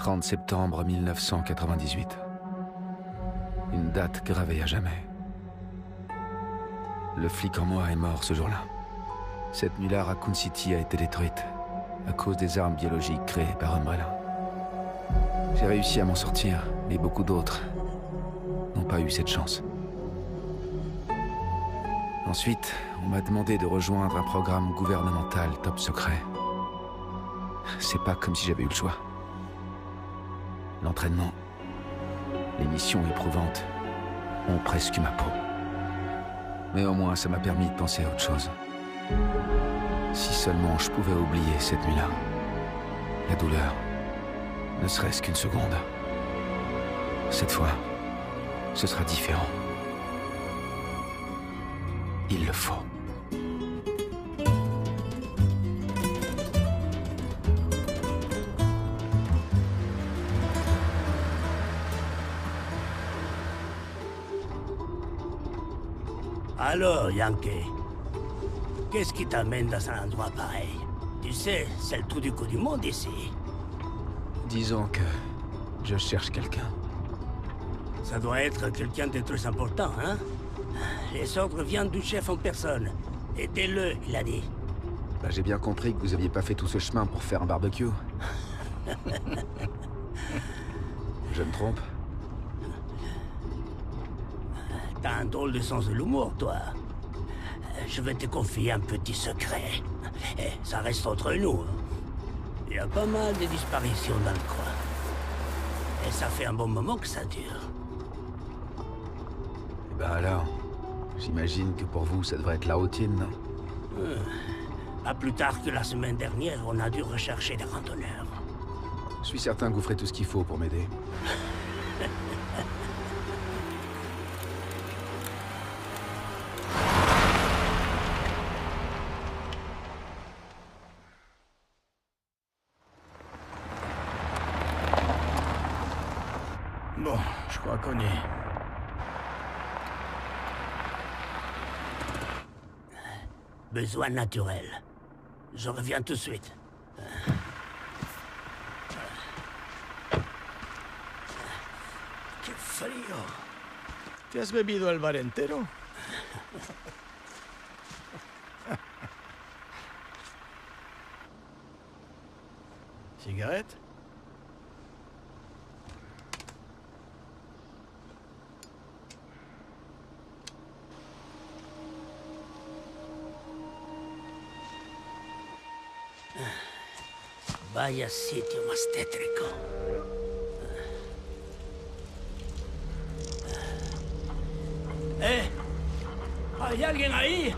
30 septembre 1998. Une date gravée à jamais. Le flic en moi est mort ce jour-là. Cette nuit-là, Raccoon City a été détruite à cause des armes biologiques créées par Umbrella. J'ai réussi à m'en sortir, mais beaucoup d'autres n'ont pas eu cette chance. Ensuite, on m'a demandé de rejoindre un programme gouvernemental top secret. C'est pas comme si j'avais eu le choix. L'entraînement, les missions éprouvantes ont presque eu ma peau. Mais au moins, ça m'a permis de penser à autre chose. Si seulement je pouvais oublier cette nuit-là. La douleur, ne serait-ce qu'une seconde. Cette fois, ce sera différent. Il le faut. Alors, Yankee, qu'est-ce qui t'amène dans un endroit pareil? Tu sais, c'est le trou du cou du monde ici. Disons que je cherche quelqu'un. Ça doit être quelqu'un de très important, hein? Les ordres viennent du chef en personne. Aidez-le, il a dit. Bah, j'ai bien compris que vous aviez pas fait tout ce chemin pour faire un barbecue. Je me trompe? T'as un drôle de sens de l'humour, toi. Je vais te confier un petit secret. Et ça reste entre nous. Il y a pas mal de disparitions dans le coin. Et ça fait un bon moment que ça dure. Bah alors, j'imagine que pour vous, ça devrait être la routine, non? Pas plus tard que la semaine dernière, on a dû rechercher des randonneurs. Je suis certain que vous ferez tout ce qu'il faut pour m'aider. Bon, je crois qu'on est... Besoin naturel. Je reviens tout de suite. ¡Qué frío! ¿Te has bebido el bar entero? ¿Cigarette? Vaya sitio más tétrico. ¿Hay alguien ahí?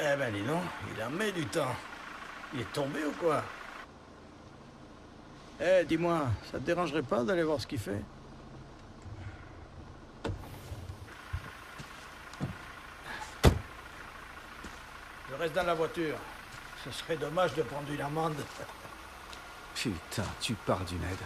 Eh ben dis donc, il en met du temps. Il est tombé ou quoi? Eh, dis-moi, ça te dérangerait pas d'aller voir ce qu'il fait? Je reste dans la voiture. Ce serait dommage de prendre une amende. Putain, tu parles d'une aide.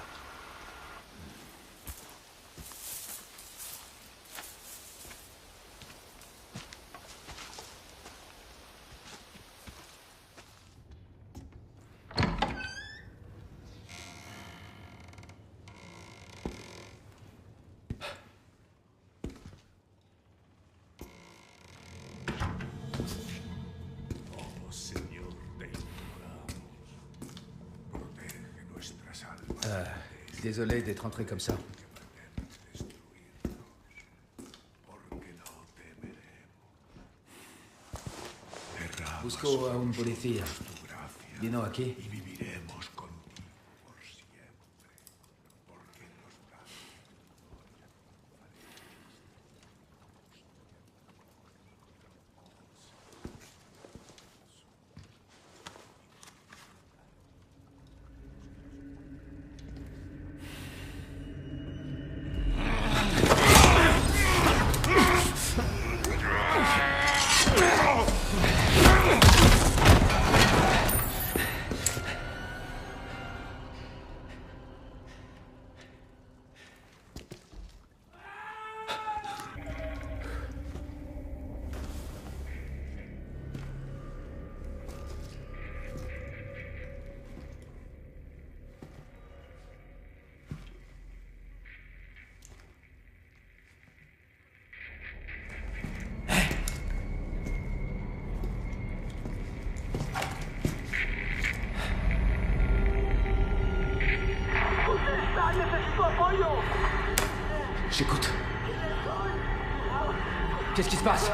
Désolé d'être entré comme ça. Busco a un policía. Vino aquí. J'écoute. Qu'est-ce qui se passe?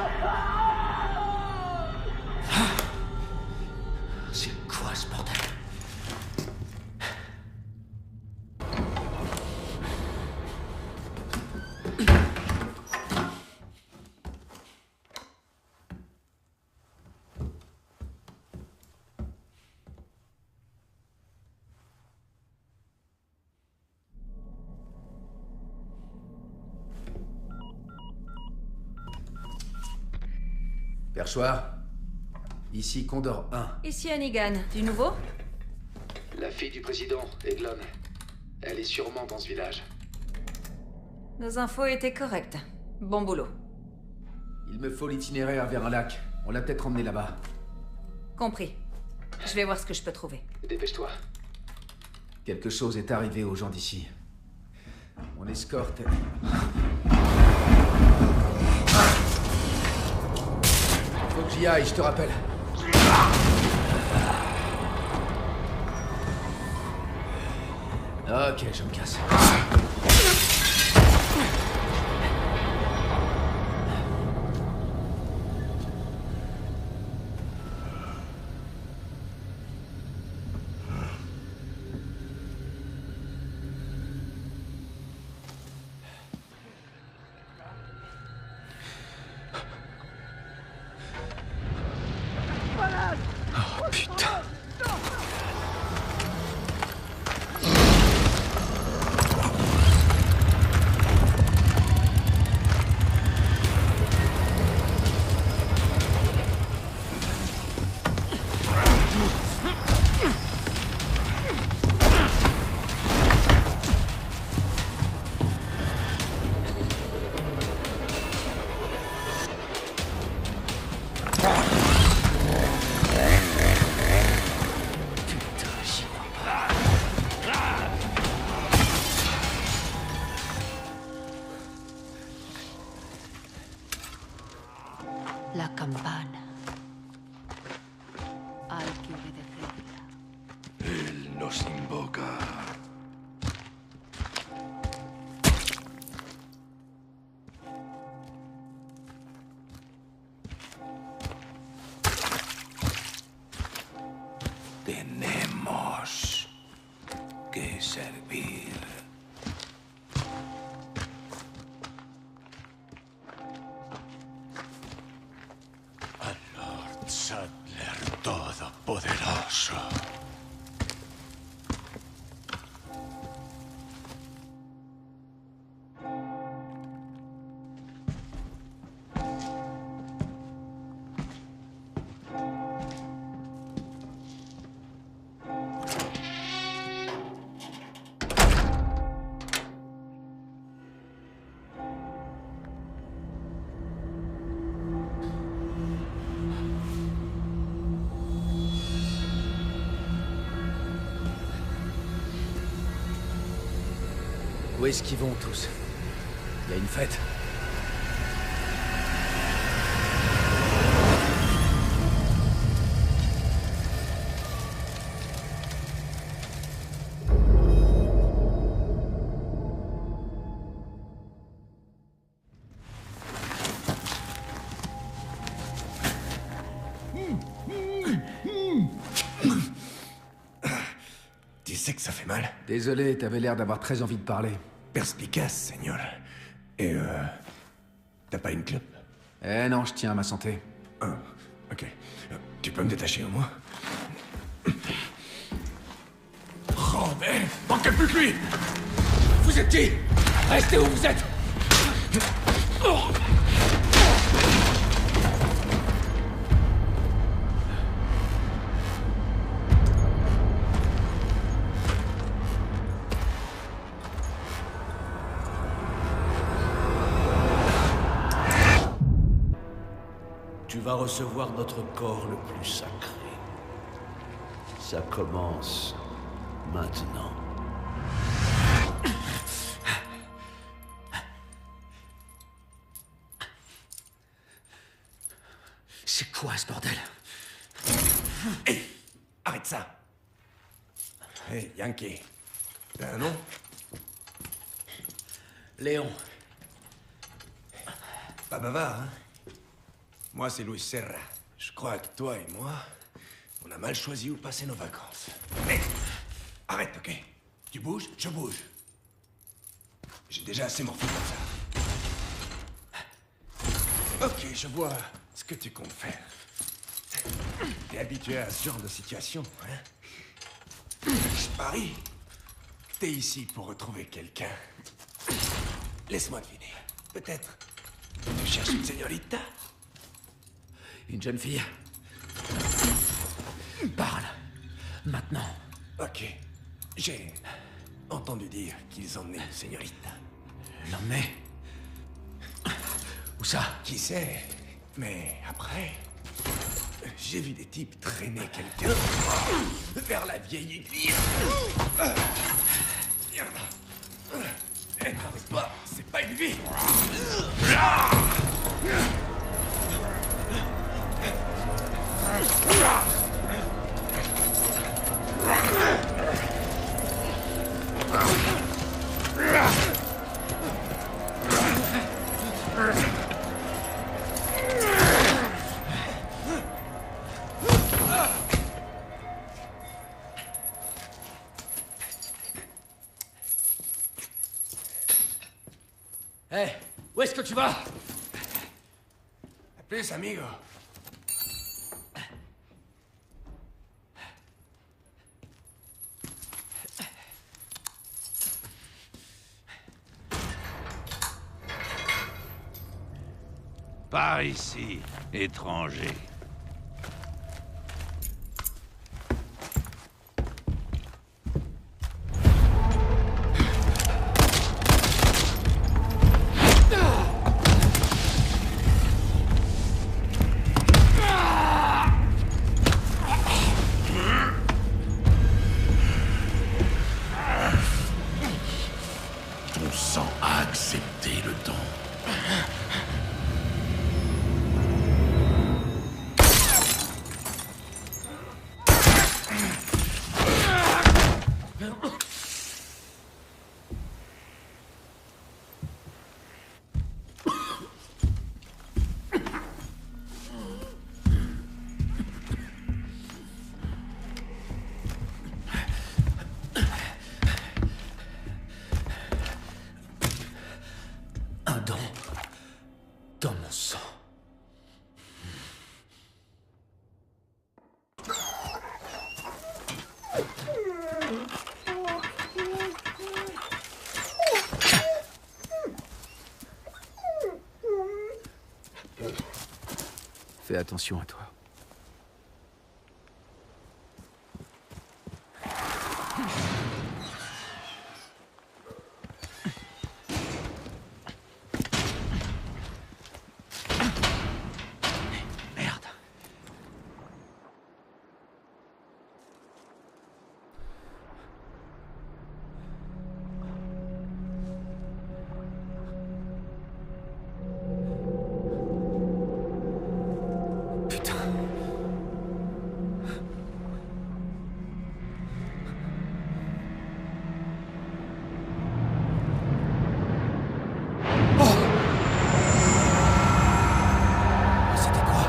C'est quoi ce bordel? Perchoir. Ici Condor 1. Ici Hannigan. Du nouveau? La fille du président, Eglon. Elle est sûrement dans ce village. Nos infos étaient correctes. Bon boulot. Il me faut l'itinéraire vers un lac. On l'a peut-être emmené là-bas. Compris. Je vais voir ce que je peux trouver. Dépêche-toi. Quelque chose est arrivé aux gens d'ici. Mon escorte... Faut que j'y aille, je te rappelle. Ok, je me casse. Oh putain. La campana. Hay que obedecerla. Él nos invoca. Tenemos que servir. Al Lord Saddler Todopoderoso. Où est-ce qu'ils vont tous? Il y a une fête? Tu sais que ça fait mal? Désolé, t'avais l'air d'avoir très envie de parler. Perspicace, Seigneur. Et t'as pas une clope? Eh non, je tiens à ma santé. Ah, ok. Tu peux me détacher au moins? Robert, manquez plus que lui! Vous êtes qui? Restez où vous êtes! Tu vas recevoir notre corps le plus sacré. Ça commence maintenant. C'est quoi ce bordel? Hé! Arrête ça! Hé, Yankee. T'as un nom? Léon. Pas bavard, hein? Moi, c'est Luis Serra. Je crois que toi et moi, on a mal choisi où passer nos vacances. Mais arrête, ok? Tu bouges, je bouge. J'ai déjà assez morflé comme ça. Ok, je vois ce que tu comptes faire. T'es habitué à ce genre de situation, hein? Je parie que t'es ici pour retrouver quelqu'un. Laisse-moi deviner. Peut-être tu cherches une señorita? Une jeune fille. Parle. Maintenant. Ok. J'ai entendu dire qu'ils emmenaient une señorita. L'emmener. Où ça? Qui sait? Mais après, j'ai vu des types traîner quelqu'un vers la vieille église. Merde. Eh, n'arrête pas, c'est pas une vie. Hé, où est-ce que tu vas? À plus, amigo. Par ici, étranger. Ton sang a accepté le don. Un don dans mon sang. Fais attention à toi. Merde. Putain. C'était quoi?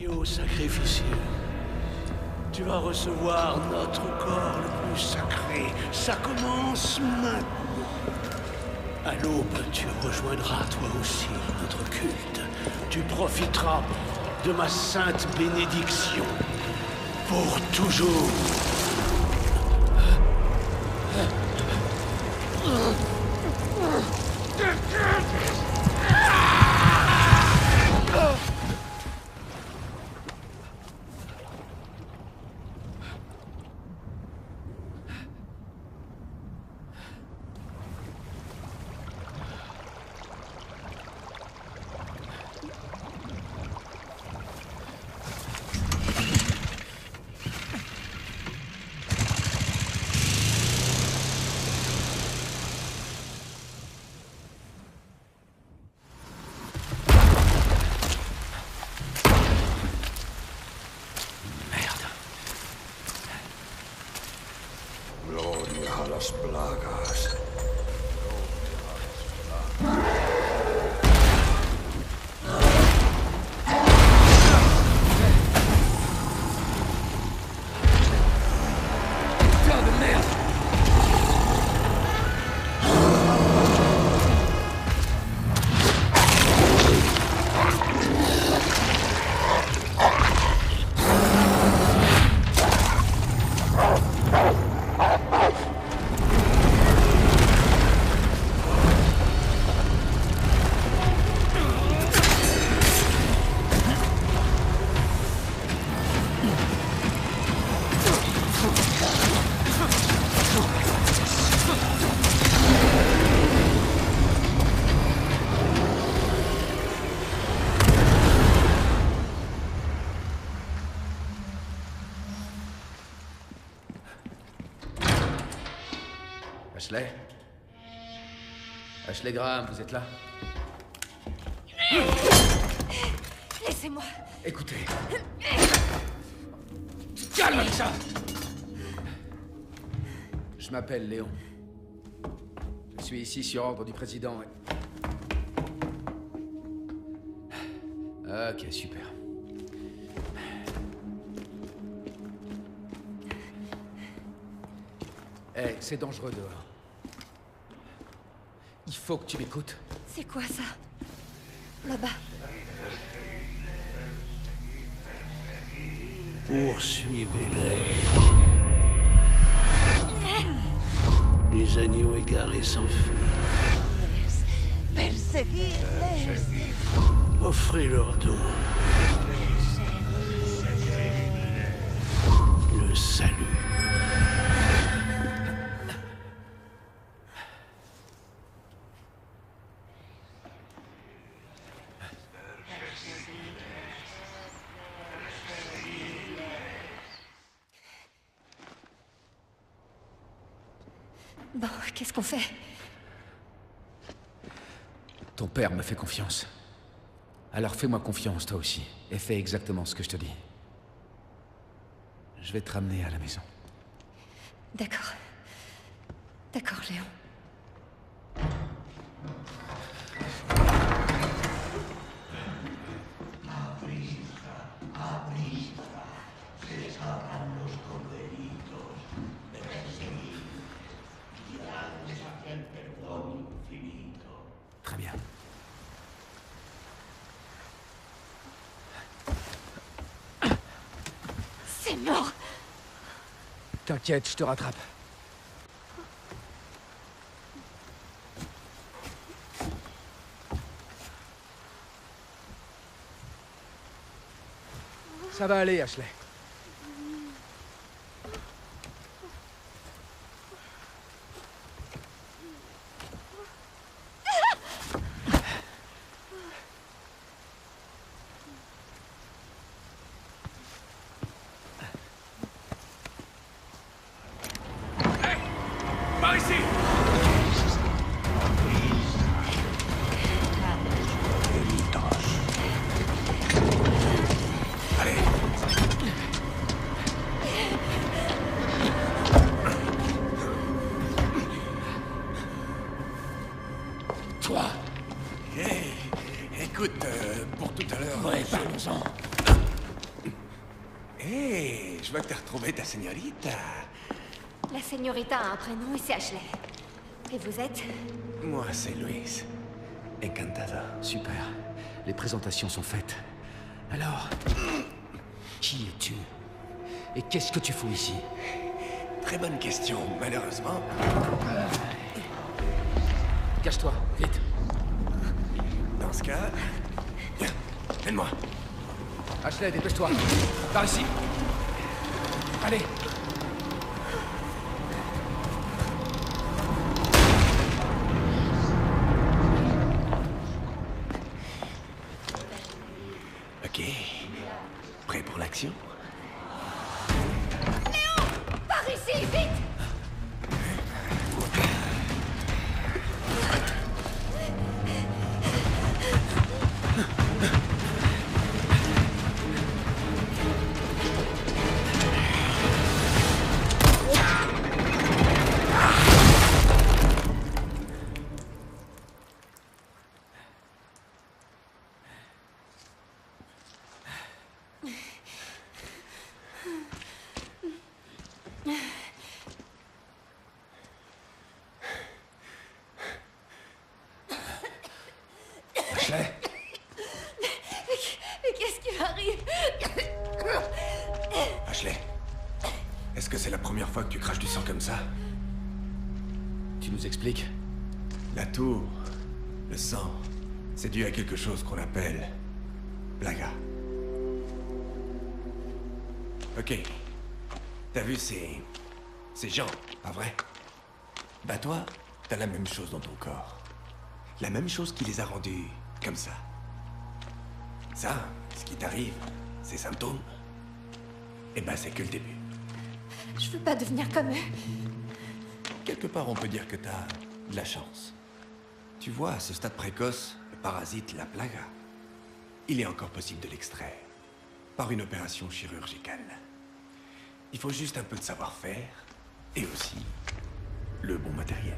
Agneau sacrificieux, tu vas recevoir notre corps le plus sacré. Ça commence maintenant. À l'aube, tu rejoindras toi aussi notre culte. Tu profiteras de ma sainte bénédiction pour toujours. Gloria a las plagas. Ashley? Ashley Graham, vous êtes là? Laissez-moi. Écoutez. Calme ça! Je m'appelle Léon. Je suis ici sur ordre du président. Ok, super. Hey, c'est dangereux dehors. Il faut que tu m'écoutes. C'est quoi ça? Là-bas. Poursuivez-les. Les agneaux égarés s'enfuient. Perseguidles. Offrez-leur don. Le salut. Bon, qu'est-ce qu'on fait? Ton père me fait confiance. Alors fais-moi confiance, toi aussi. Et fais exactement ce que je te dis. Je vais te ramener à la maison. D'accord. D'accord, Léon. Très bien. C'est mort. T'inquiète, je te rattrape. Ça va aller, Ashley. Par ici! Allez! Toi! Hey, écoute, pour tout à l'heure... Ouais, parlons-en. Hé, je vois que t'as retrouvé ta señorita. La señorita a un prénom et c'est Ashley. Et vous êtes? Moi, c'est Luis. Encantado. Super. Les présentations sont faites. Alors, qui es-tu? Et qu'est-ce que tu fous ici? Très bonne question, malheureusement. Cache-toi, vite. Dans ce cas... Viens, aide-moi. Ashley, dépêche-toi. Par ici. Allez. Ok. Prêt pour l'action? Par ici, vite! Ashley? Mais qu'est-ce qui m'arrive? Ashley, est-ce que c'est la première fois que tu craches du sang comme ça? Tu nous expliques? La tour, le sang, c'est dû à quelque chose qu'on appelle... plaga. Ok. T'as vu ces gens, pas vrai? Bah toi, t'as la même chose dans ton corps. La même chose qui les a rendus comme ça. Ça, ce qui t'arrive, ces symptômes, eh ben c'est que le début. Je veux pas devenir comme eux. Quelque part, on peut dire que t'as de la chance. Tu vois, à ce stade précoce, le parasite, la plaga, il est encore possible de l'extraire. Par une opération chirurgicale. Il faut juste un peu de savoir-faire, et aussi le bon matériel.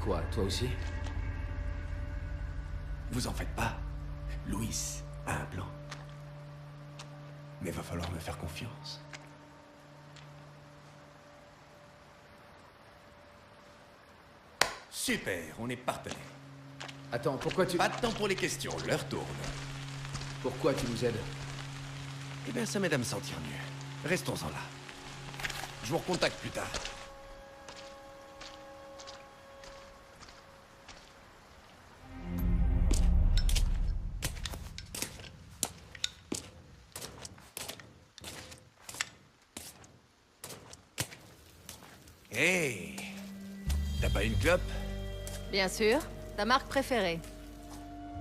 Quoi, toi aussi? Vous en faites pas. Luis a un plan. Mais va falloir me faire confiance. Super, on est partenaires. Attends, pourquoi tu... Pas de temps pour les questions, l'heure tourne. Pourquoi tu nous aides? Eh bien, ça m'aide à me sentir mieux. Restons-en là. Je vous recontacte plus tard. Hey! T'as pas une clope? Bien sûr, ta marque préférée.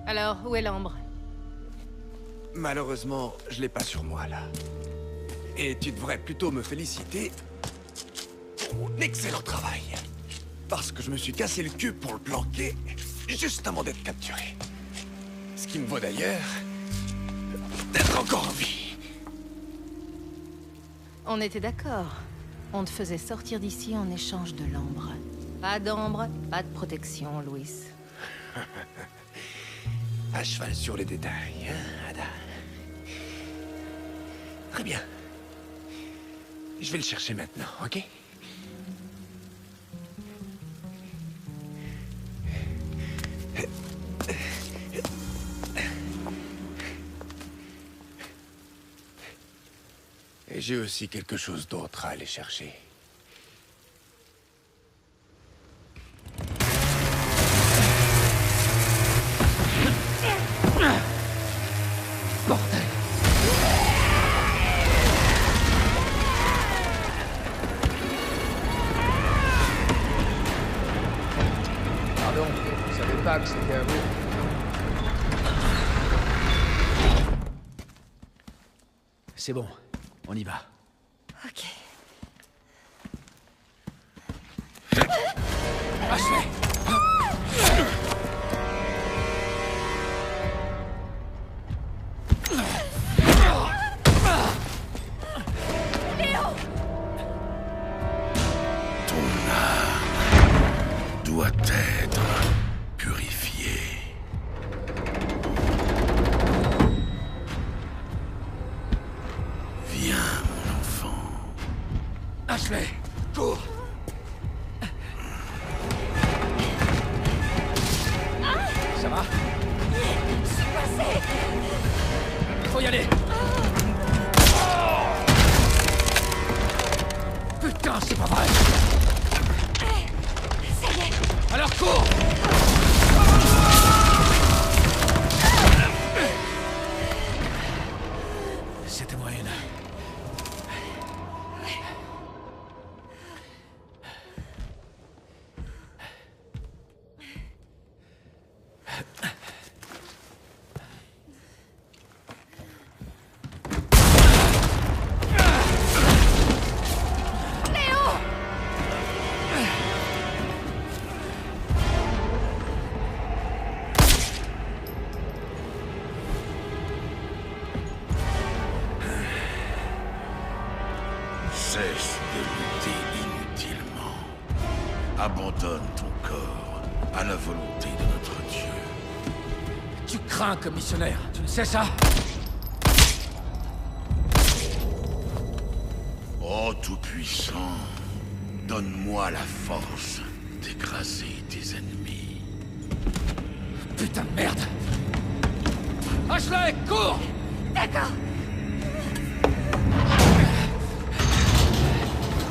Alors, où est l'ambre? Malheureusement, je l'ai pas sur moi, là. Et tu devrais plutôt me féliciter pour mon excellent travail. Parce que je me suis cassé le cul pour le planquer juste avant d'être capturé. Ce qui me vaut d'ailleurs d'être encore en vie. On était d'accord. On te faisait sortir d'ici en échange de l'ambre. Pas d'ambre, pas de protection, Luis. À cheval sur les détails, hein, Ada? Très bien. Je vais le chercher maintenant, ok? Et j'ai aussi quelque chose d'autre à aller chercher. Bordel! Pardon, je savais pas que c'était à vous. C'est bon, on y va. Ok. Ashley! Doit être purifié. Viens. Ashley, cours! Ça va? Je suis coincée! Faut y aller! Putain, c'est pas vrai! Ça y est! Alors cours! C'était moyen. Cesse de lutter inutilement. Abandonne ton corps à la volonté de notre Dieu. Tu crains comme missionnaire, tu le sais ça? Ô Tout-Puissant, donne-moi la force d'écraser tes ennemis. Putain de merde! Ashley, cours! D'accord!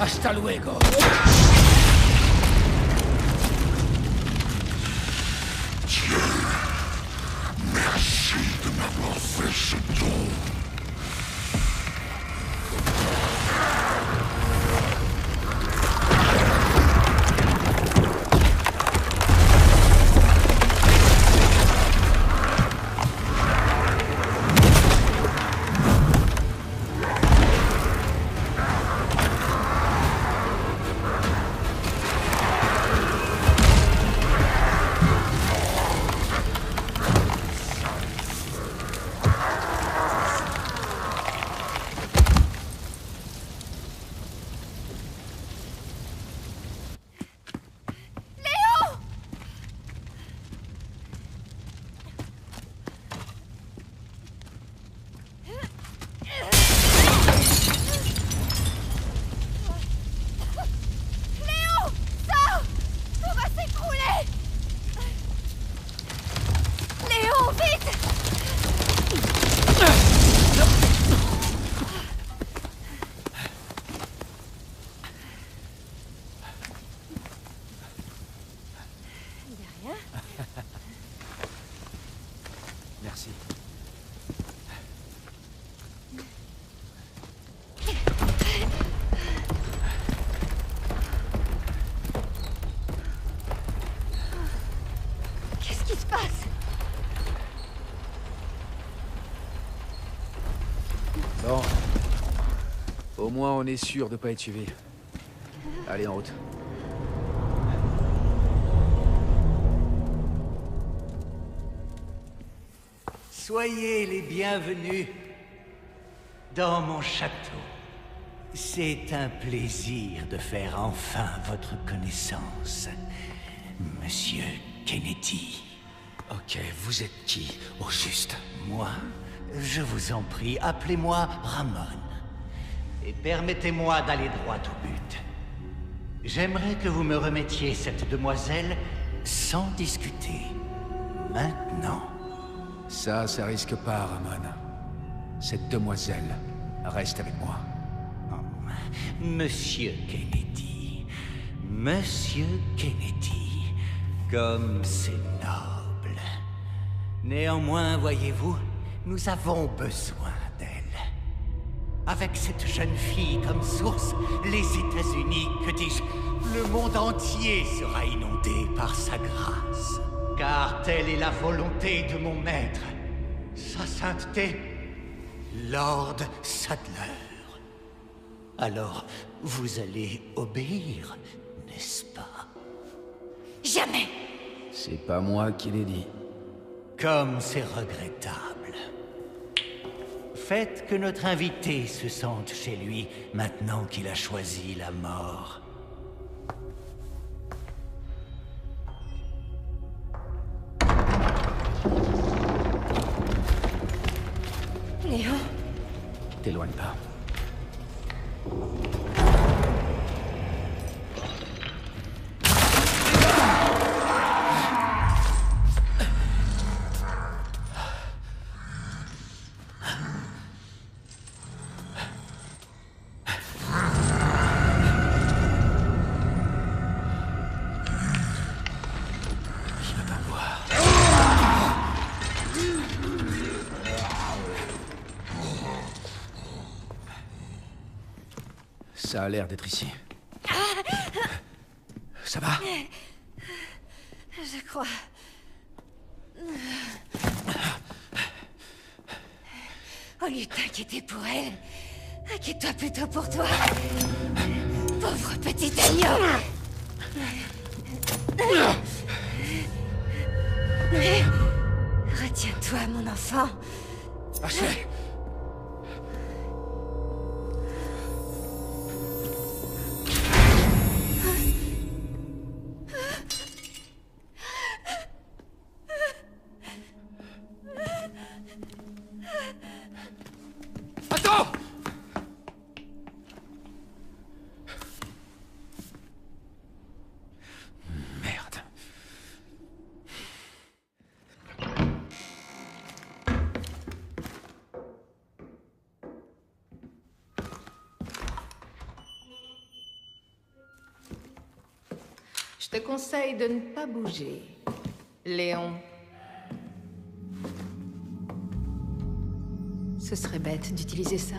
Hasta luego! Dieu, merci de m'avoir fait ce don. Merci. Qu'est-ce qui se passe? Bon. Au moins, on est sûr de pas être suivi. Allez, en route. Soyez les bienvenus dans mon château. C'est un plaisir de faire enfin votre connaissance, Monsieur Kennedy. Ok, vous êtes qui, au juste? Moi, je vous en prie, appelez-moi Ramon. Et permettez-moi d'aller droit au but. J'aimerais que vous me remettiez cette demoiselle sans discuter. Maintenant. Ça risque pas, Ramon. Cette demoiselle reste avec moi. Monsieur Kennedy. Monsieur Kennedy. Comme c'est noble. Néanmoins, voyez-vous, nous avons besoin d'elle. Avec cette jeune fille comme source, les États-Unis, que dis-je, le monde entier sera inondé par sa grâce. Car telle est la volonté de mon maître, sa sainteté, Lord Sadler. Alors, vous allez obéir, n'est-ce pas? Jamais! C'est pas moi qui l'ai dit. Comme c'est regrettable. Faites que notre invité se sente chez lui maintenant qu'il a choisi la mort. Léo? T'éloigne pas. Ça a l'air d'être ici. Ça va? Je crois. Au lieu de t'inquiéter pour elle, inquiète-toi plutôt pour toi. Pauvre petit agneau. Retiens-toi, mon enfant. Ashley! Attends! Merde. Je te conseille de ne pas bouger, Léon. Ce serait bête d'utiliser ça.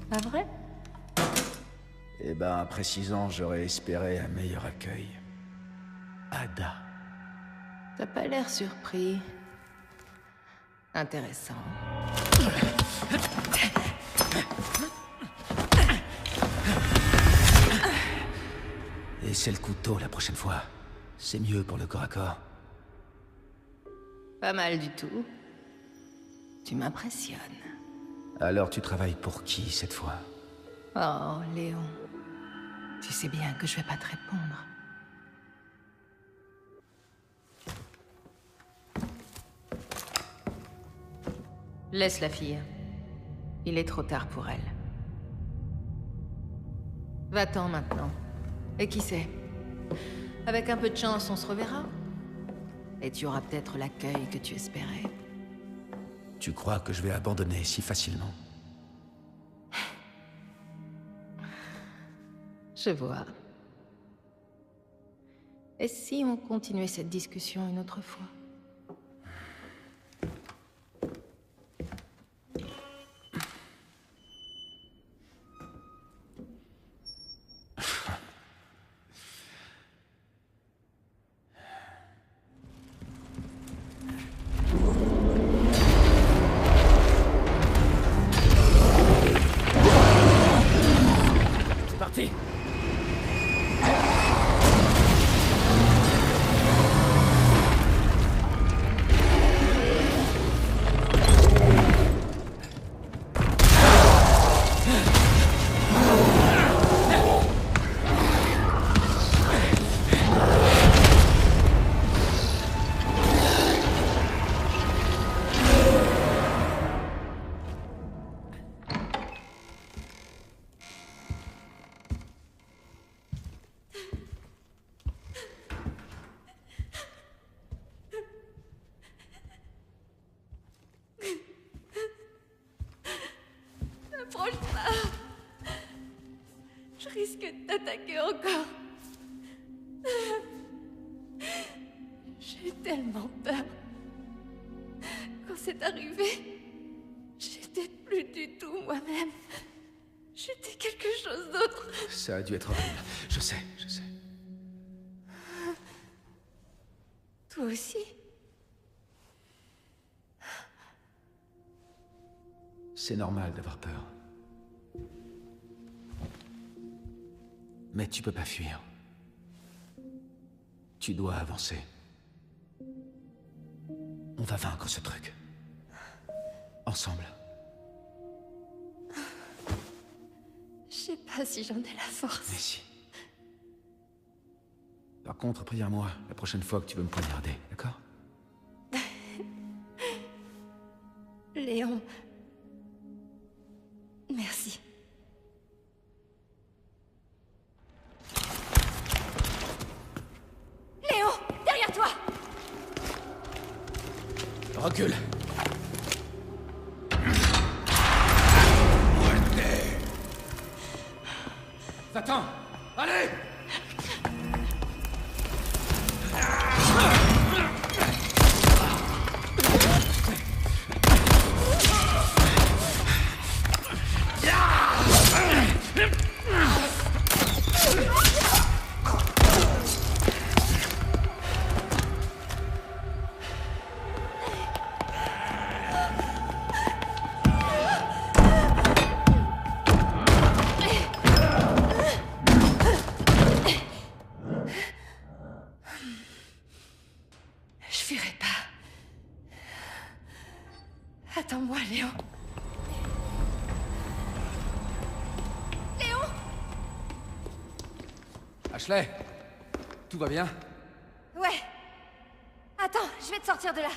Pas vrai? Eh ben, après 6 ans, j'aurais espéré un meilleur accueil. Ada. T'as pas l'air surpris. Intéressant. Et c'est le couteau la prochaine fois. C'est mieux pour le corps à corps. Pas mal du tout. Tu m'impressionnes. Alors tu travailles pour qui cette fois? Oh, Léon. Tu sais bien que je vais pas te répondre. Laisse la fille. Il est trop tard pour elle. Va-t'en maintenant. Et qui sait? Avec un peu de chance, on se reverra. Et tu auras peut-être l'accueil que tu espérais. Tu crois que je vais abandonner si facilement? Je vois. Et si on continuait cette discussion une autre fois? C'est parti! Approche pas. Je risque de t'attaquer encore. J'ai eu tellement peur. Quand c'est arrivé, j'étais plus du tout moi-même. J'étais quelque chose d'autre. Ça a dû être horrible. Je sais, je sais. Toi aussi? C'est normal d'avoir peur. Mais tu peux pas fuir. Tu dois avancer. On va vaincre ce truc. Ensemble. Je sais pas si j'en ai la force. Mais si. Par contre, préviens-moi la prochaine fois que tu veux me poignarder, d'accord? Léon. Merci. Léon, derrière toi! Recule. Va-t'en! Allez! Ashley, tout va bien? Ouais. Attends, je vais te sortir de là.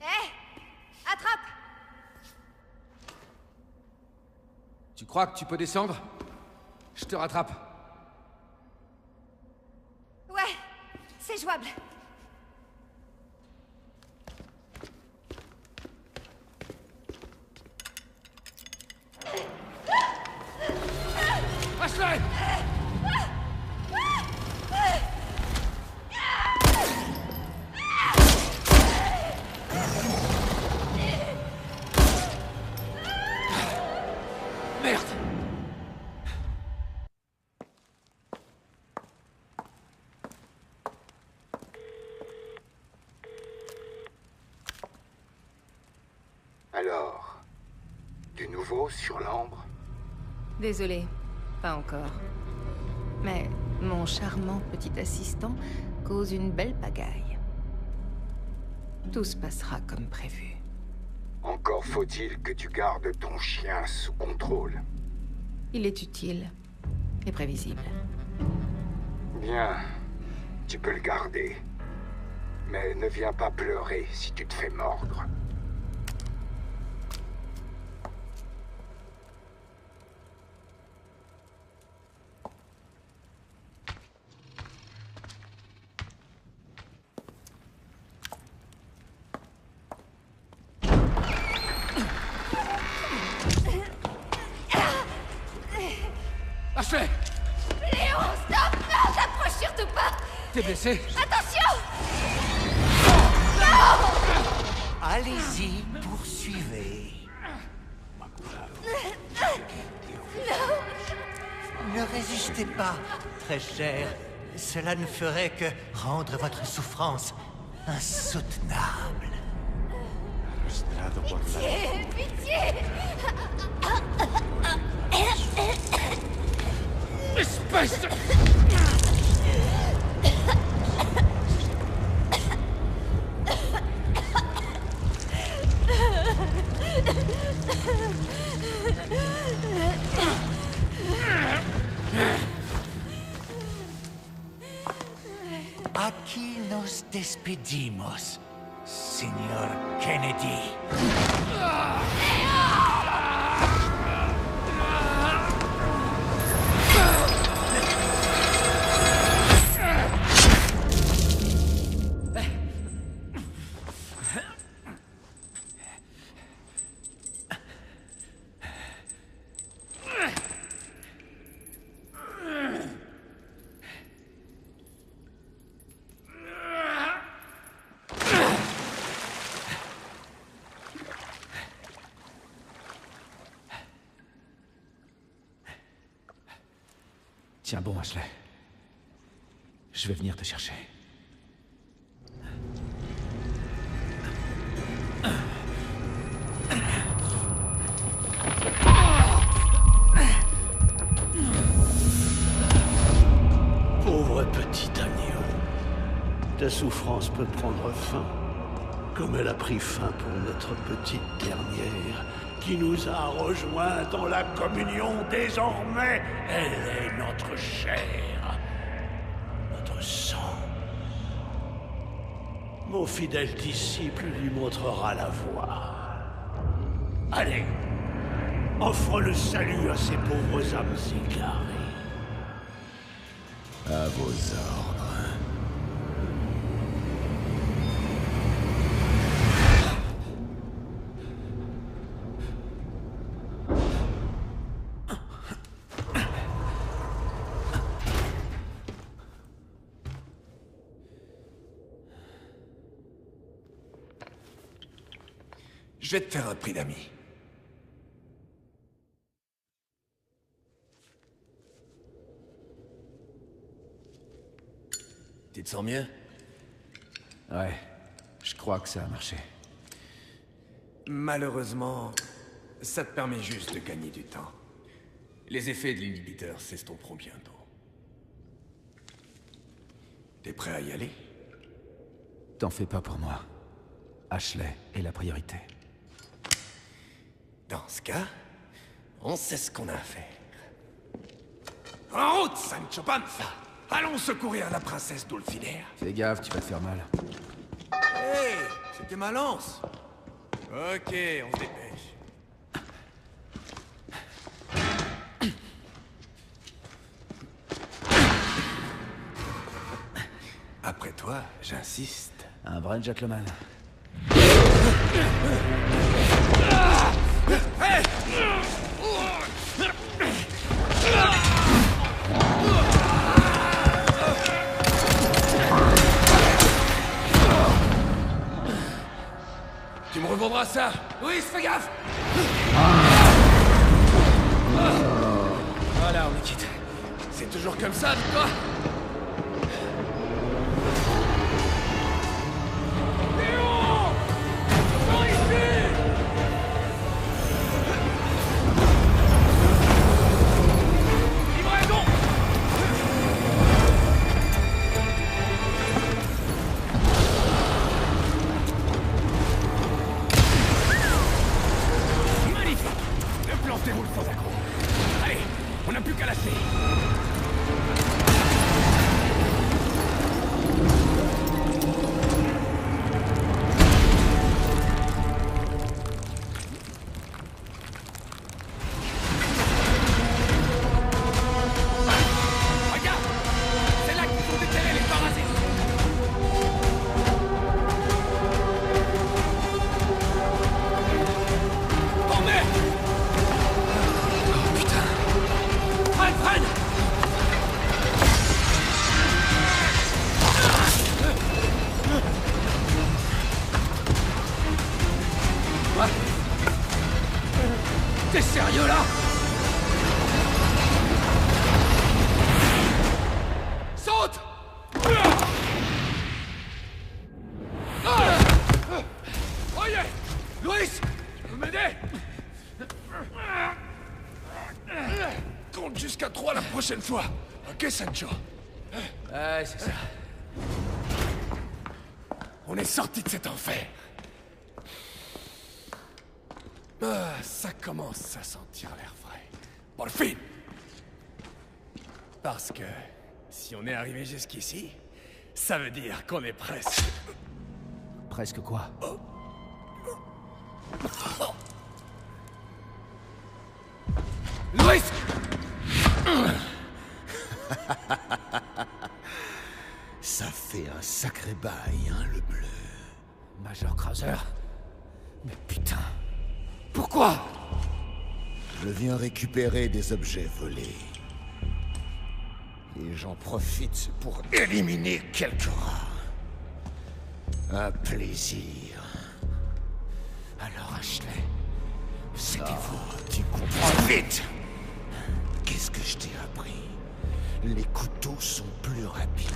Hé! Attrape! Tu crois que tu peux descendre? Je te rattrape. Ouais, c'est jouable. Ashley! Merde! Alors, du nouveau sur l'ambre? Désolé, pas encore. Mais mon charmant petit assistant cause une belle pagaille. Tout se passera comme prévu. Encore faut-il que tu gardes ton chien sous contrôle. Il est utile et prévisible. Bien, tu peux le garder. Mais ne viens pas pleurer si tu te fais mordre. Ashley! Léon, stop! Non, t'approches surtout pas! T'es blessé? Attention! Non! Allez-y, poursuivez. Non! Ne résistez pas, très cher. Cela ne ferait que rendre votre souffrance insoutenable. Pitié! Pitié! Espèce de... Aquí nos despedimos, señor Kennedy. Tiens bon, Ashley. Je vais venir te chercher. Pauvre petit agneau. Ta souffrance peut prendre fin, comme elle a pris fin pour notre petite dernière, qui nous a rejoints dans la communion désormais. Elle est notre chair, notre sang. Mon fidèle disciple lui montrera la voie. Allez, offre le salut à ces pauvres âmes égarées. À vos ordres. Je vais te faire un prix d'amis. Tu te sens mieux? Ouais, je crois que ça a marché. Malheureusement, ça te permet juste de gagner du temps. Les effets de l'inhibiteur s'estomperont bientôt. T'es prêt à y aller? T'en fais pas pour moi. Ashley est la priorité. Dans ce cas, on sait ce qu'on a à faire. En route, Sancho Panza! Allons secourir la princesse Dulcinea. Fais gaffe, tu vas te faire mal. Hey, c'était ma lance. Ok, on se dépêche. Après toi, j'insiste. Un vrai gentleman. Hey! Tu me revendras ça? Oui, fais gaffe! Voilà, on est quitte. C'est toujours comme ça, toi? T'es sérieux là? Saute! Oh yeah! Louis! Tu peux m'aider? Compte jusqu'à 3 la prochaine fois. Ok, Sancho? Ouais, c'est ça. On est sorti de cet enfer. Ah, ça commence à sentir l'air frais. Pour le film! Parce que si on est arrivé jusqu'ici, ça veut dire qu'on est presque... Presque quoi? Louis! Ça fait un sacré bail, hein, le bleu. Major Krauser? Mais putain... Pourquoi? Je viens récupérer des objets volés. Et j'en profite pour éliminer quelques rats. Un plaisir. Alors Ashley, c'était vous. Tu comprends vite. Qu'est-ce que je t'ai appris? Les couteaux sont plus rapides.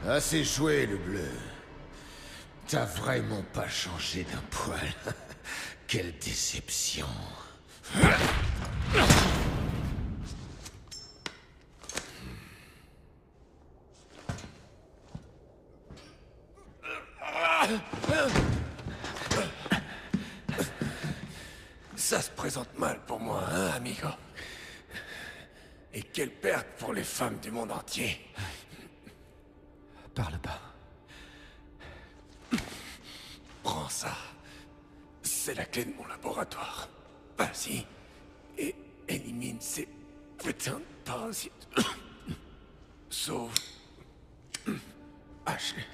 Assez joué, le bleu. T'as vraiment pas changé d'un poil. Quelle déception. Ça se présente mal pour moi, hein, amigo? Et quelle perte pour les femmes du monde entier. Parle pas. Prends ça. C'est la clé de mon laboratoire. Vas-y, et élimine ces putains de parasites. Sauve Ashley.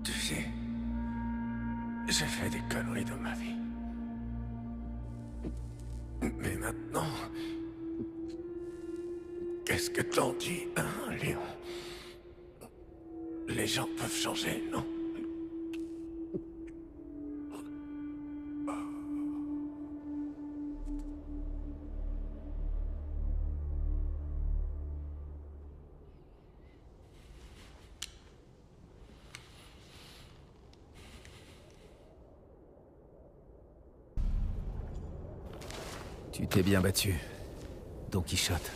Tu sais, j'ai fait des conneries dans ma vie. Mais maintenant... Qu'est-ce que t'en dis, hein, Léon? Les gens peuvent changer, non? Tu t'es bien battu, Don Quichotte.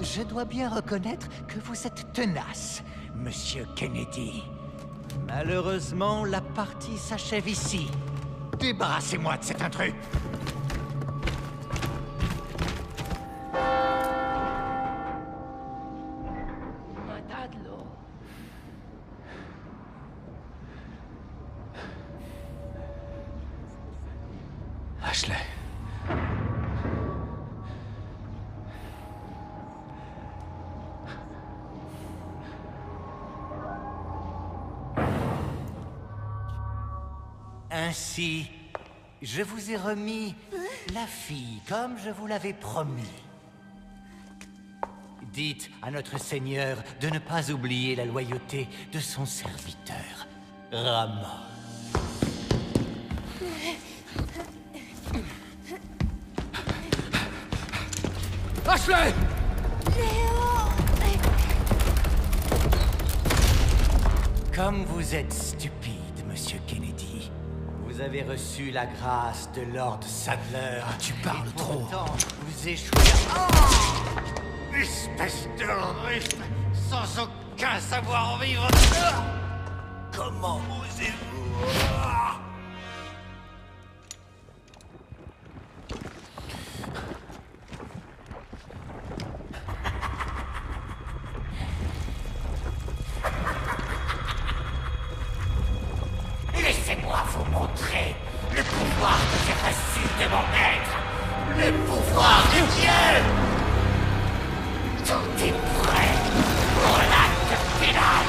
Je dois bien reconnaître que vous êtes tenace, Monsieur Kennedy. Malheureusement, la partie s'achève ici. Débarrassez-moi de cet intrus. Ashley. Ainsi, je vous ai remis la fille, comme je vous l'avais promis. Dites à notre Seigneur de ne pas oublier la loyauté de son serviteur, Ramon. Ashley! Comme vous êtes stupide, Monsieur Kennedy, vous avez reçu la grâce de Lord Sadler. Tu parles trop. Pourtant, vous échouez. Oh, espèce de rustre, sans aucun savoir-vivre. Comment osez-vous? Laissez-moi vous montrer le pouvoir que j'ai reçu de mon maître, le pouvoir de Dieu. Tout est prêt pour l'acte final.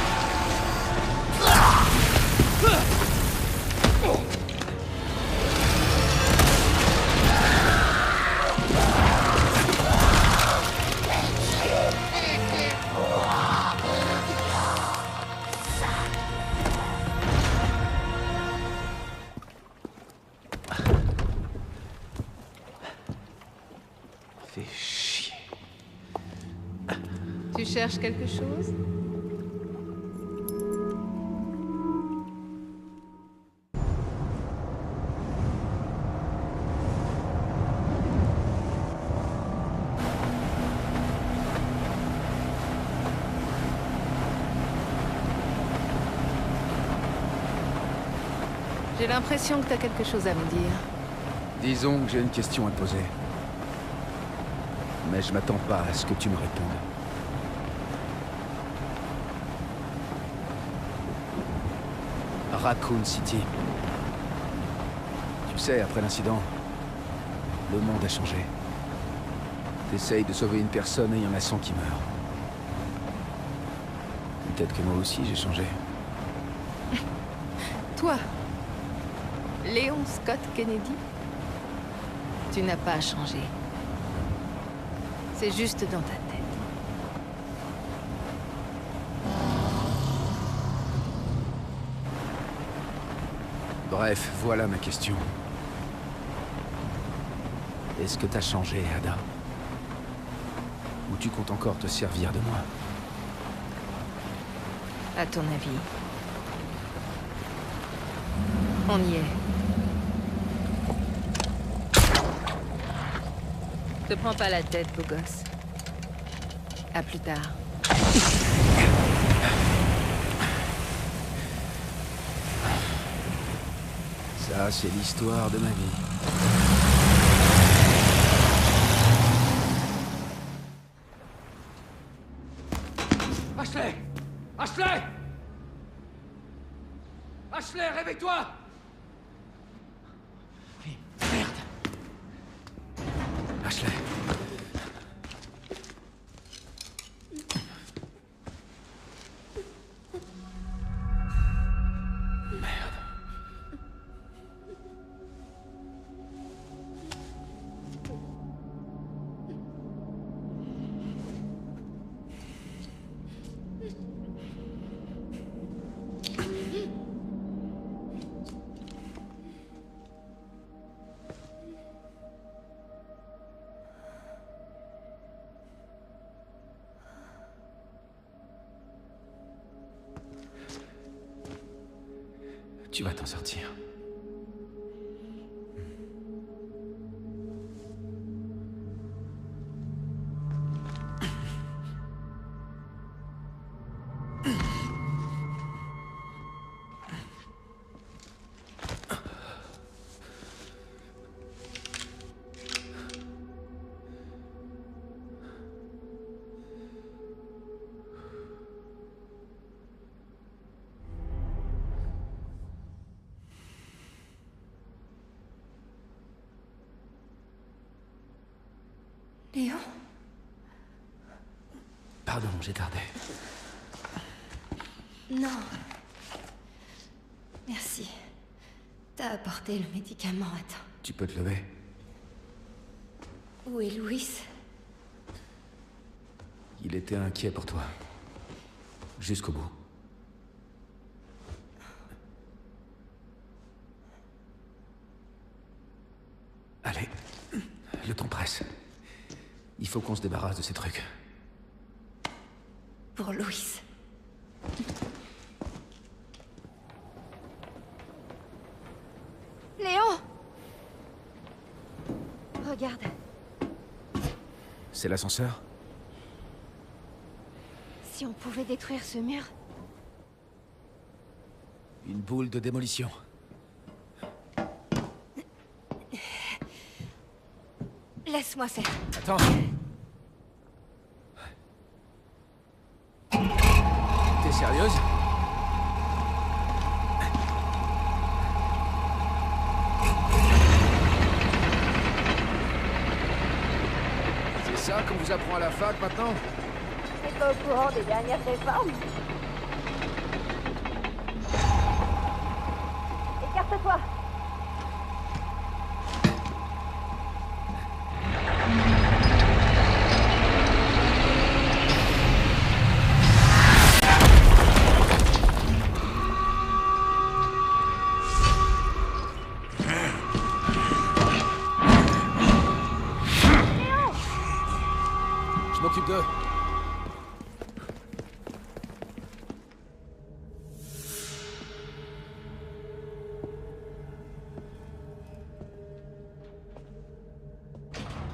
Fais chier. Tu cherches quelque chose? J'ai l'impression que t'as quelque chose à me dire. Disons que j'ai une question à te poser. Mais je m'attends pas à ce que tu me répondes. Raccoon City. Tu sais, après l'incident, le monde a changé. T'essayes de sauver une personne et il y en a 100 qui meurent. Peut-être que moi aussi j'ai changé. Toi, Léon Scott Kennedy, tu n'as pas changé. C'est juste dans ta tête. Bref, voilà ma question. Est-ce que t'as changé, Ada? Ou tu comptes encore te servir de moi? À ton avis? On y est. Te prends pas la tête, beau gosse. À plus tard. Ça, c'est l'histoire de ma vie. Ashley! Ashley! Ashley, réveille-toi! Merde! Ashley! Tu vas t'en sortir. Léon? Pardon, j'ai tardé. Non. Merci. T'as apporté le médicament à temps. Tu peux te lever? Où est Louis? Il était inquiet pour toi. Jusqu'au bout. Allez, le temps presse. Il faut qu'on se débarrasse de ces trucs. Pour Louis. Léon! Regarde. C'est l'ascenseur? Si on pouvait détruire ce mur... Une boule de démolition. Laisse-moi faire. Attends. T'es sérieuse? C'est ça qu'on vous apprend à la fac maintenant? T'es pas au courant des dernières réformes? Écarte-toi! Je m'occupe d'eux.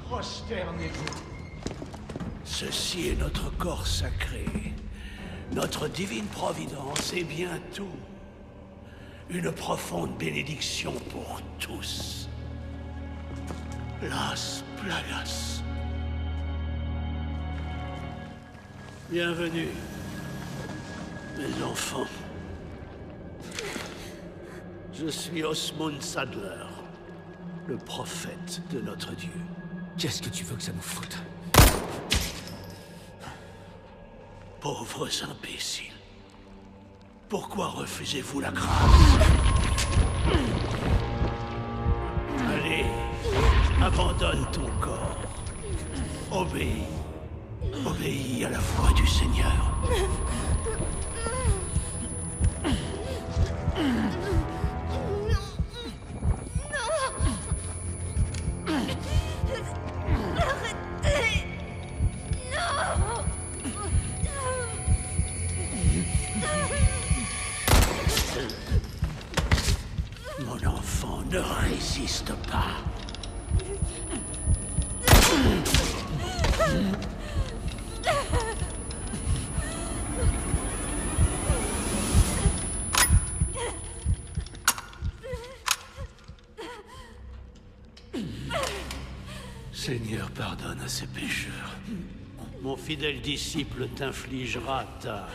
Prosternez-vous. Ceci est notre corps sacré, notre divine providence et bientôt une profonde bénédiction pour tous. Las Plagas. Bienvenue, mes enfants. Je suis Osmond Sadler, le prophète de notre Dieu. Qu'est-ce que tu veux que ça nous foute? Pauvres imbéciles. Pourquoi refusez-vous la grâce? Allez, abandonne ton corps. Obéis. Obéis à la voix du Seigneur. Mon enfant, ne résiste pas. Seigneur, pardonne à ses pécheurs. Mon fidèle disciple t'infligera ta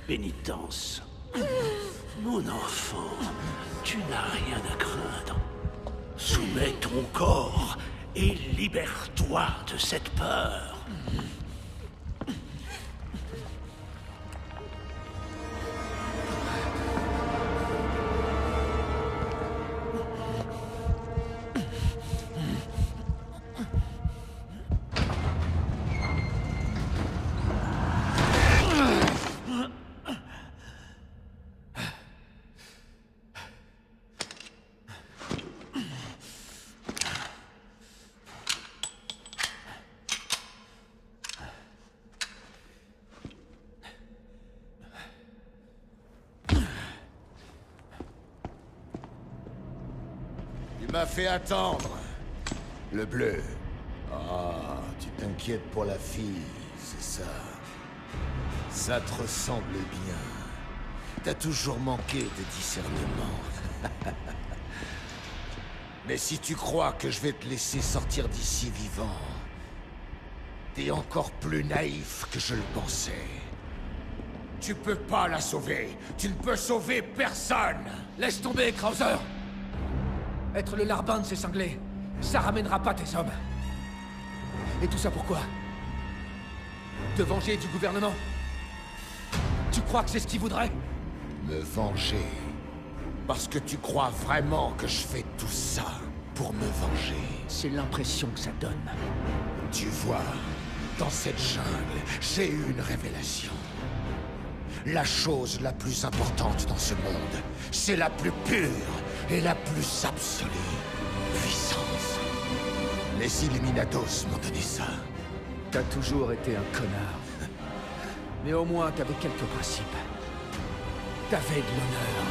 pénitence. Mon enfant, tu n'as rien à craindre. Soumets ton corps et libère-toi de cette peur. Tu m'as fait attendre. Le bleu. Ah, tu t'inquiètes pour la fille, c'est ça. Ça te ressemble bien. T'as toujours manqué de discernement. Mais si tu crois que je vais te laisser sortir d'ici vivant, t'es encore plus naïf que je le pensais. Tu peux pas la sauver. Tu ne peux sauver personne. Laisse tomber, Krauser. Être le larbin de ces cinglés, ça ramènera pas tes hommes. Et tout ça pourquoi? Te venger du gouvernement? Tu crois que c'est ce qu'ils voudraient? Me venger. Parce que tu crois vraiment que je fais tout ça pour me venger. C'est l'impression que ça donne. Tu vois, dans cette jungle, j'ai eu une révélation. La chose la plus importante dans ce monde, c'est la plus pure et la plus absolue puissance. Les Illuminados m'ont donné ça. T'as toujours été un connard. Mais au moins, t'avais quelques principes. T'avais de l'honneur.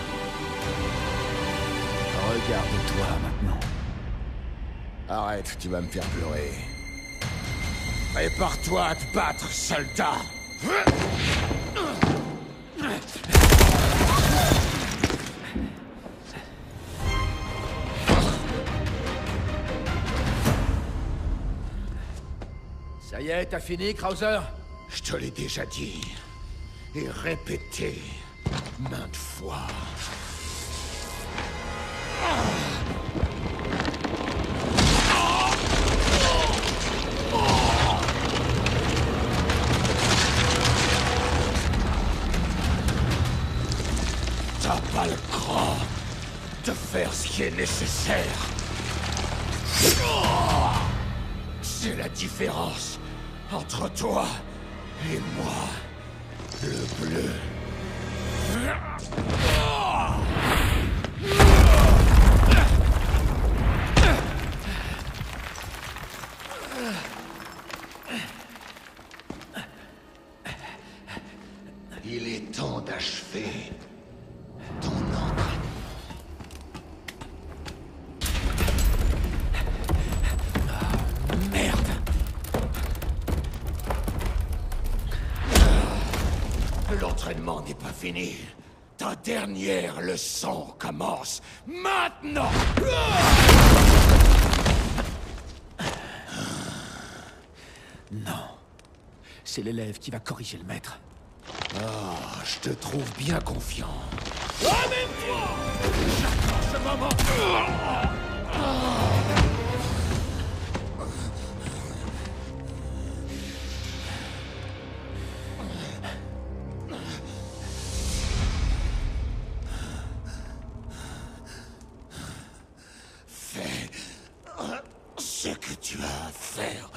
Regarde-toi maintenant. Arrête, tu vas me faire pleurer. Prépare-toi à te battre, soldat. Ça y est, t'as fini, Krauser? Je te l'ai déjà dit. Et répété maintes fois. T'as pas le cran de faire ce qui est nécessaire. C'est la différence entre toi et moi, le bleu. Il est temps d'achever ton entraînement. Merde! L'entraînement n'est pas fini. Ta dernière leçon commence maintenant! Non. C'est l'élève qui va corriger le maître. Ah, je te trouve bien confiant. Amène-toi! J'attends ce moment! Fais ce que tu as à faire.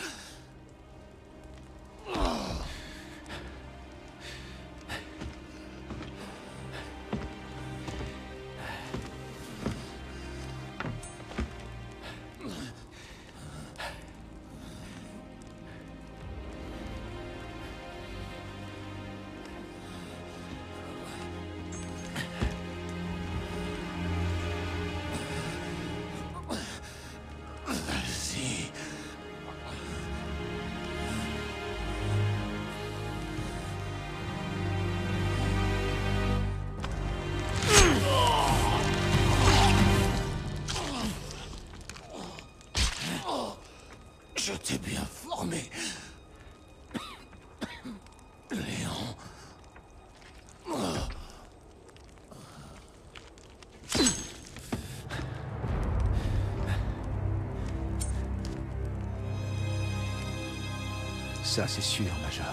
Ça, c'est sûr, Major.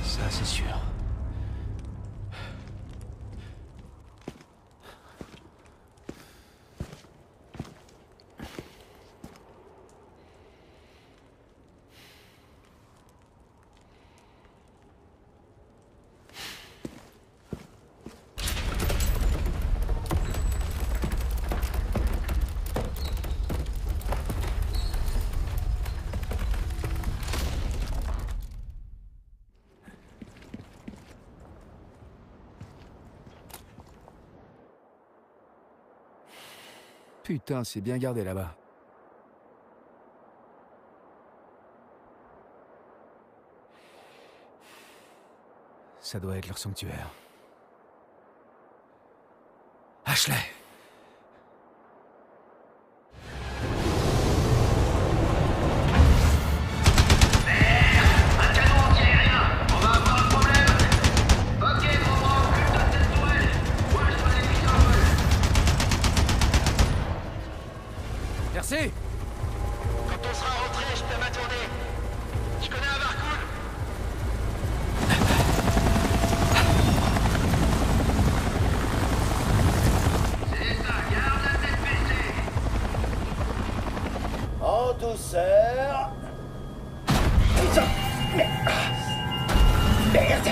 Ça, c'est sûr. Putain, c'est bien gardé là-bas. Ça doit être leur sanctuaire. Ashley! Merci. Quand on sera rentré, je peux m'attendre. Je connais un Varcool. C'est ça, garde la tête baissée. En douceur. Putain. Merde.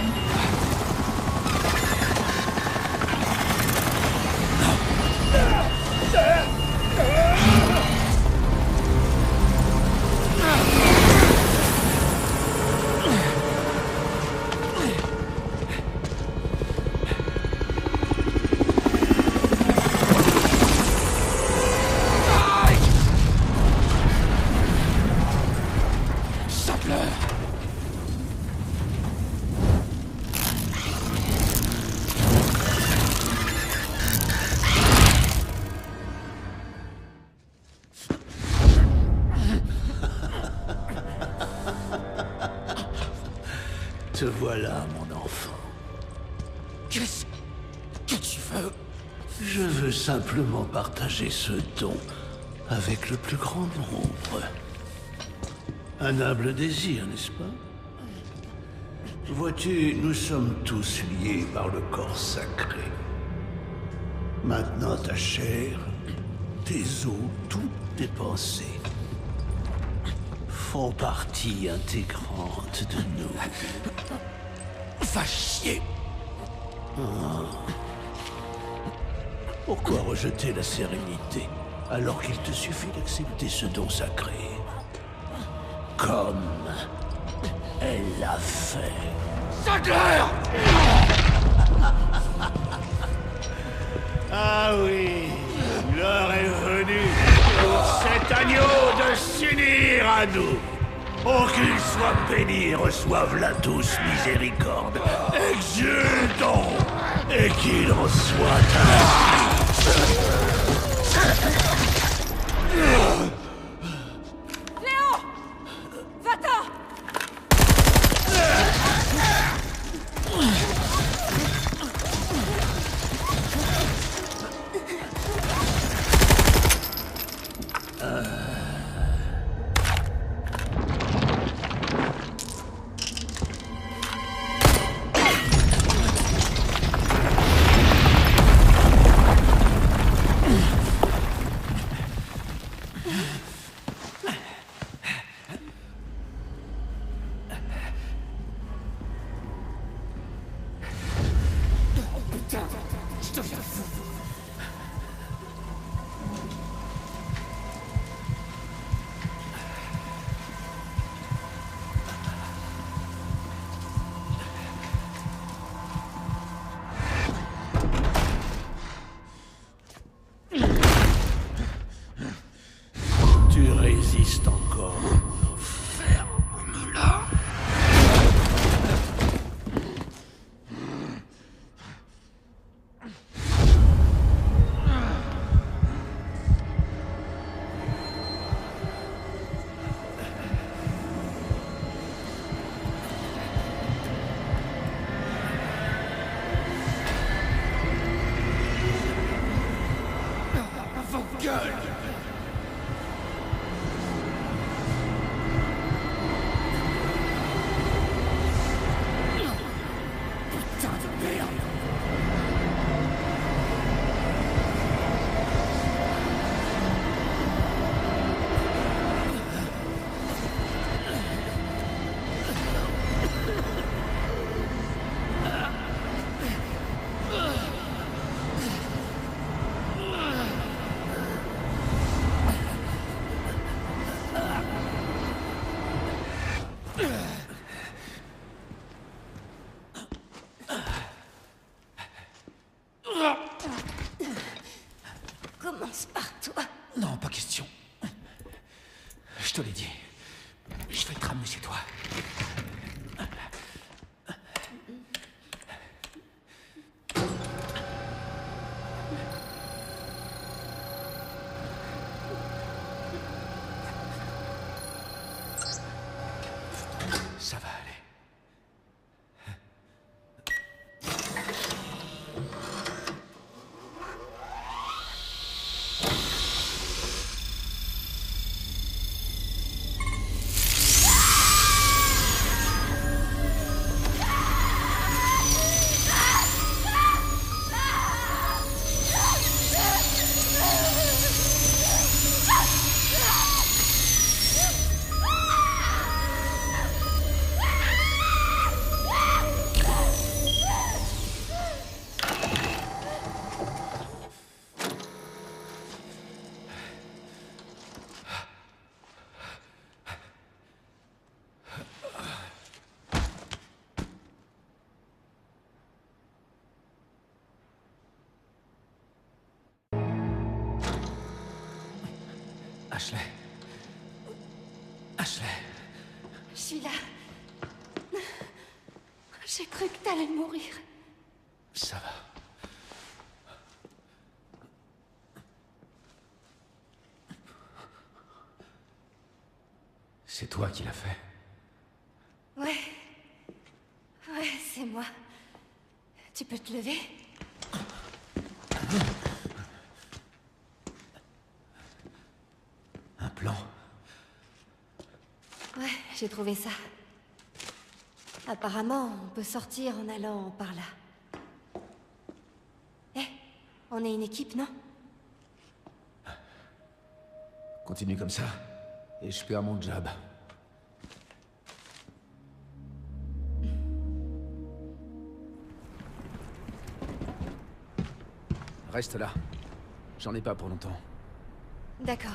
Te voilà, mon enfant. Qu'est-ce que tu veux? Je veux simplement partager ce don avec le plus grand nombre. Un humble désir, n'est-ce pas? Vois-tu, nous sommes tous liés par le corps sacré. Maintenant, ta chair, tes os, toutes tes pensées font partie intégrante de nous. Va chier! Oh. Pourquoi rejeter la sérénité alors qu'il te suffit d'accepter ce don sacré? Comme elle l'a fait. Sancler! Ah oui, l'heure est venue pour cet agneau de s'unir à nous. Oh, qu'il soit béni et reçoive la douce miséricorde. Exultons et qu'il en soit ainsi. Léon! Va-t'en! Ça va aller. Ashley. Ashley. Sheila. J'ai cru que t'allais mourir. Ça va. C'est toi qui l'as fait. Ouais. Ouais, c'est moi. Tu peux te lever? Un plan? Ouais, j'ai trouvé ça. Apparemment, on peut sortir en allant par là. Eh, on est une équipe, non? Continue comme ça, et je perds mon job. Reste là. J'en ai pas pour longtemps. D'accord.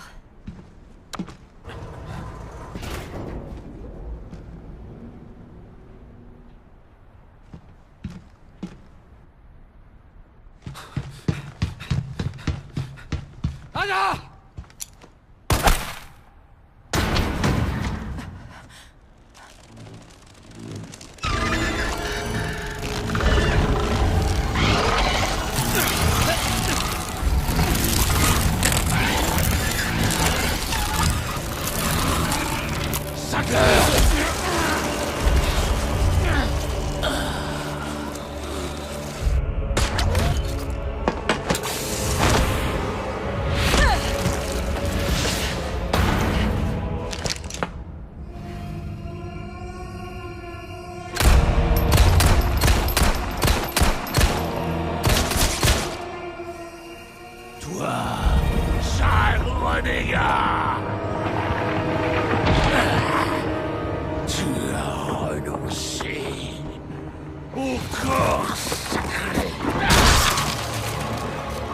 Anna!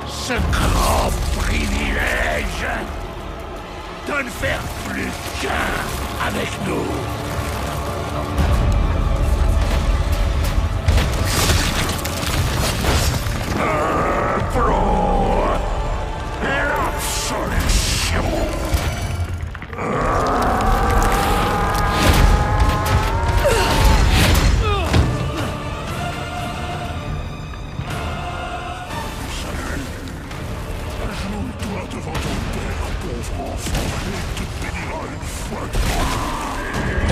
Ce grand privilège de ne faire plus qu'un avec nous. Ajoute-toi devant ton père, pauvre enfant, et te bénira une fois de plus.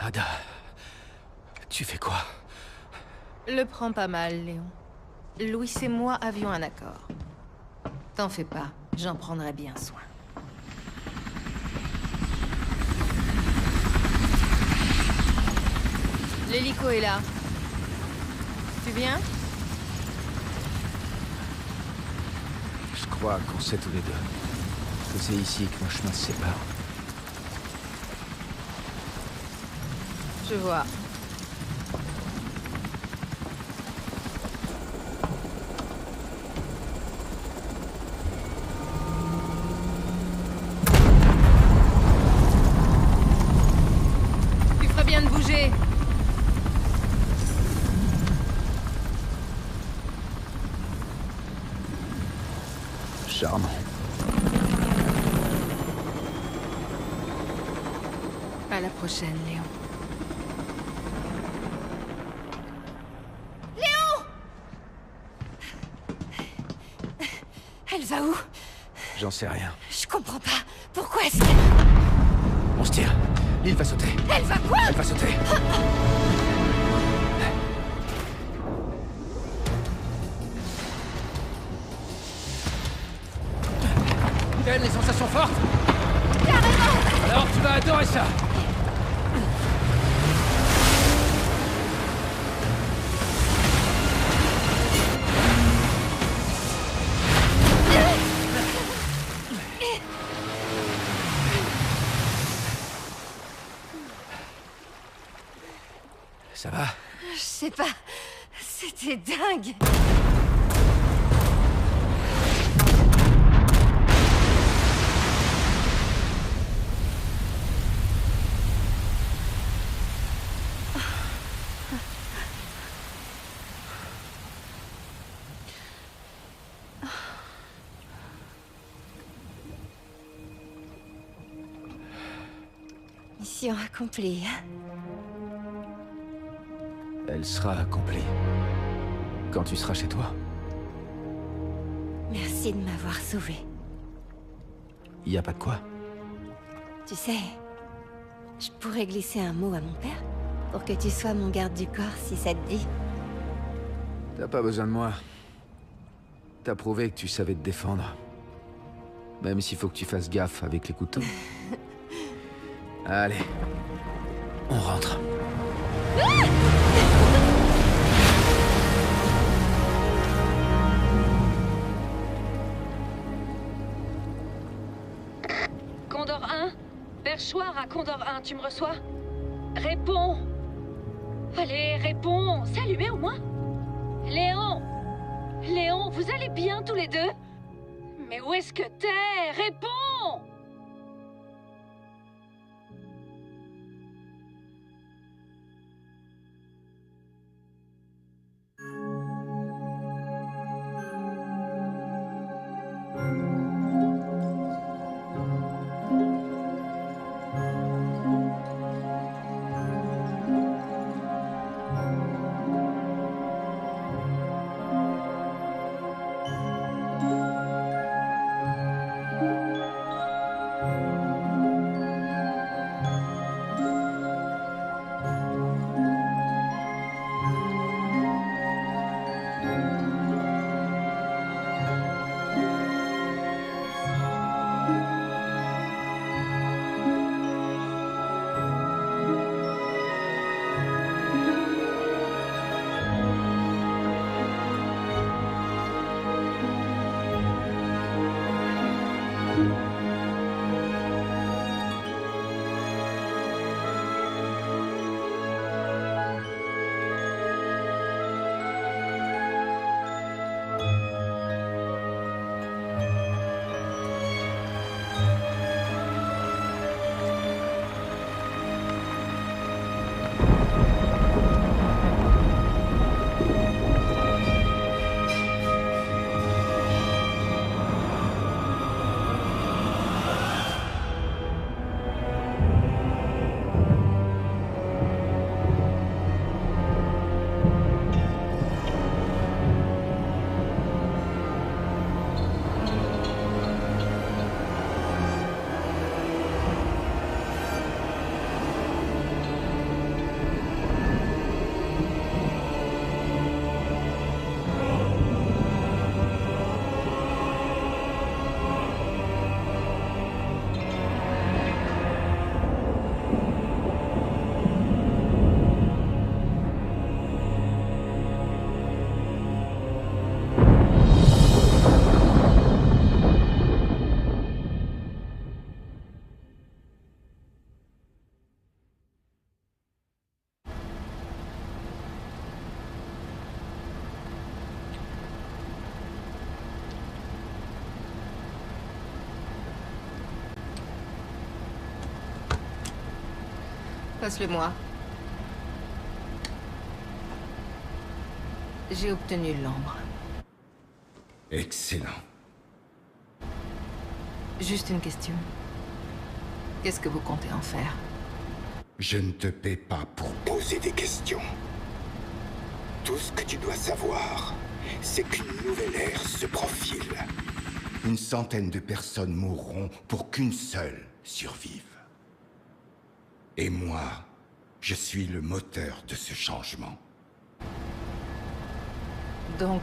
Ada... Tu fais quoi? Le prends pas mal, Léon. Louis et moi avions un accord. T'en fais pas, j'en prendrai bien soin. L'hélico est là. Tu viens? Je crois qu'on sait tous les deux que c'est ici que nos chemins se séparent. Je vois. Tu ferais bien de bouger. Charmant. À la prochaine, Léon. Léon! Elle va où? J'en sais rien. Je comprends pas. Pourquoi est-ce que... On se tire. L'île va sauter. Elle va quoi? Elle va sauter. T'aimes les sensations fortes? Carrément! Alors tu vas adorer ça! Ça va? Je sais pas. C'était dingue. Mission accomplie. Elle sera accomplie. Quand tu seras chez toi. Merci de m'avoir sauvé. Y a pas de quoi. Tu sais, je pourrais glisser un mot à mon père pour que tu sois mon garde du corps si ça te dit. T'as pas besoin de moi. T'as prouvé que tu savais te défendre. Même s'il faut que tu fasses gaffe avec les couteaux. Allez. On rentre. Condor 1? Perchoir à Condor 1, tu me reçois? Réponds! Allez, réponds! C'est allumé au moins? Léon! Léon, vous allez bien tous les deux? Mais où est-ce que t'es? Réponds! Passe-le-moi. J'ai obtenu l'ambre. Excellent. Juste une question. Qu'est-ce que vous comptez en faire? Je ne te paie pas pour poser des questions. Tout ce que tu dois savoir, c'est qu'une nouvelle ère se profile. Une centaine de personnes mourront pour qu'une seule survive. Et moi, je suis le moteur de ce changement. Donc,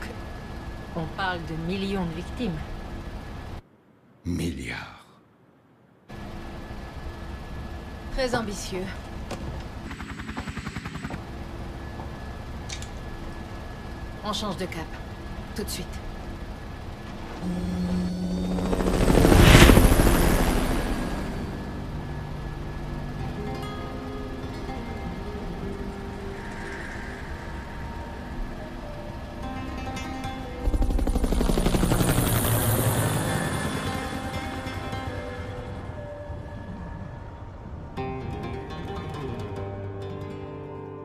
on parle de millions de victimes. Milliards. Très ambitieux. On change de cap. Tout de suite.